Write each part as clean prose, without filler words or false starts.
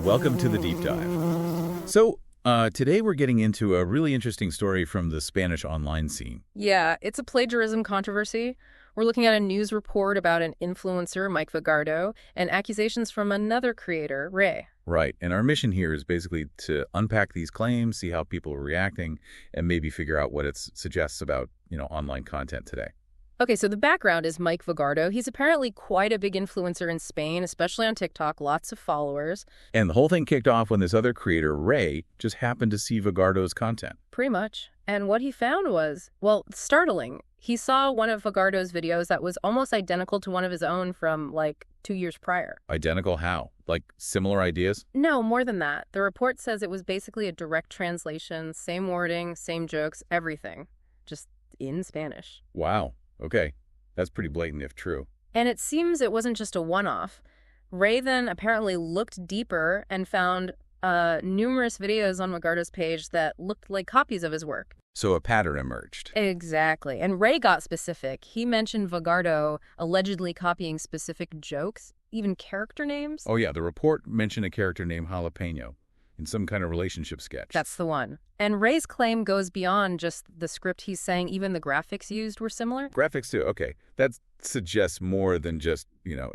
Welcome to the Deep Dive. So, today we're getting into a really interesting story from the Spanish online scene. Yeah, it's a plagiarism controversy. We're looking at a news report about an influencer, Mike Vigardo, and accusations from another creator, Ray. Right, and our mission here is basically to unpack these claims, see how people are reacting, and maybe figure out what it suggests about, online content today. Okay, so the background is Mike Vigardo. He's apparently quite a big influencer in Spain, especially on TikTok, lots of followers. And the whole thing kicked off when this other creator, Ray, just happened to see Vigardo's content. Pretty much. And what he found was, well, startling. He saw one of Vigardo's videos that was almost identical to one of his own from, 2 years prior. Identical how? Like similar ideas? No, more than that. The report says it was basically a direct translation, same wording, same jokes, everything. Just in Spanish. Wow. Okay. That's pretty blatant if true. And it seems it wasn't just a one-off. Ray then apparently looked deeper and found numerous videos on Vigardo's page that looked like copies of his work. So a pattern emerged. Exactly. And Ray got specific. He mentioned Vigardo allegedly copying specific jokes, even character names. Oh yeah, the report mentioned a character named Jalapeno in some kind of relationship sketch. That's the one. And Ray's claim goes beyond just the script. He's saying even the graphics used were similar. Graphics too, okay. That suggests more than just,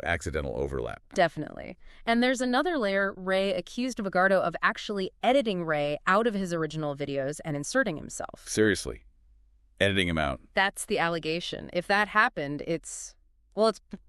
accidental overlap. Definitely. And there's another layer. Ray accused Vigardo of actually editing Ray out of his original videos and inserting himself. Seriously. Editing him out. That's the allegation. If that happened, it's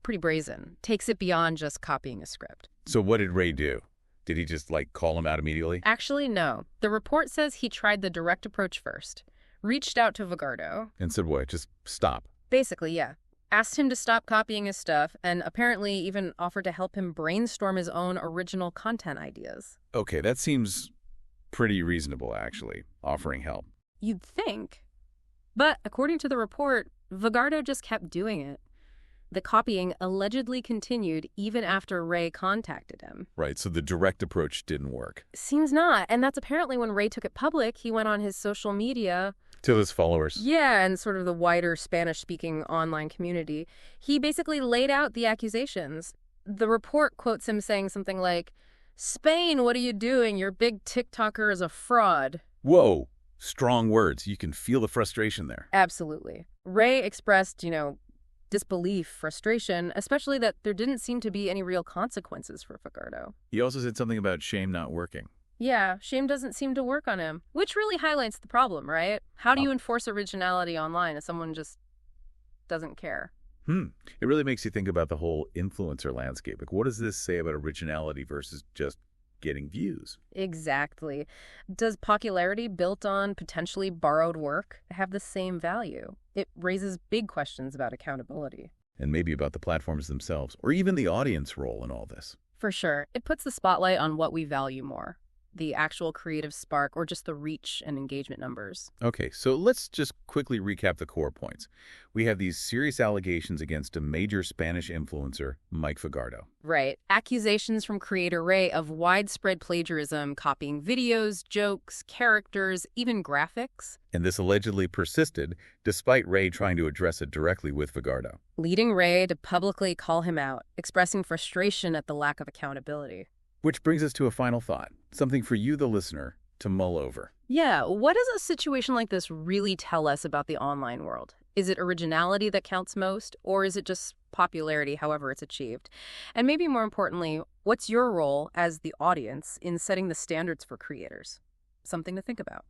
pretty brazen. Takes it beyond just copying a script. So what did Ray do? Did he just, call him out immediately? Actually, no. The report says he tried the direct approach first. Reached out to Vigardo. And said what? Just stop. Basically, yeah. Asked him to stop copying his stuff and apparently even offered to help him brainstorm his own original content ideas. Okay, that seems pretty reasonable, actually, offering help. You'd think. But according to the report, Vigardo just kept doing it. The copying allegedly continued even after Ray contacted him. Right, so the direct approach didn't work. Seems not. And that's apparently when Ray took it public, he went on his social media. To his followers. Yeah, and sort of the wider Spanish-speaking online community. He basically laid out the accusations. The report quotes him saying something like, "Spain, what are you doing? Your big TikToker is a fraud." Whoa, strong words. You can feel the frustration there. Absolutely. Ray expressed, disbelief, frustration, especially that there didn't seem to be any real consequences for Vigardo. He also said something about shame not working. Yeah, shame doesn't seem to work on him, which really highlights the problem, right? How do you enforce originality online if someone just doesn't care? It really makes you think about the whole influencer landscape. What does this say about originality versus just getting views? Exactly. Does popularity built on potentially borrowed work have the same value? It raises big questions about accountability. And maybe about the platforms themselves, or even the audience role in all this. For sure. It puts the spotlight on what we value more. The actual creative spark or just the reach and engagement numbers. Okay, so let's just quickly recap the core points. We have these serious allegations against a major Spanish influencer, Mike Vigardo. Right. Accusations from creator Ray of widespread plagiarism, copying videos, jokes, characters, even graphics. And this allegedly persisted despite Ray trying to address it directly with Vigardo. Leading Ray to publicly call him out, expressing frustration at the lack of accountability. Which brings us to a final thought, something for you, the listener, to mull over. Yeah, what does a situation like this really tell us about the online world? Is it originality that counts most, or is it just popularity, however it's achieved? And maybe more importantly, what's your role as the audience in setting the standards for creators? Something to think about.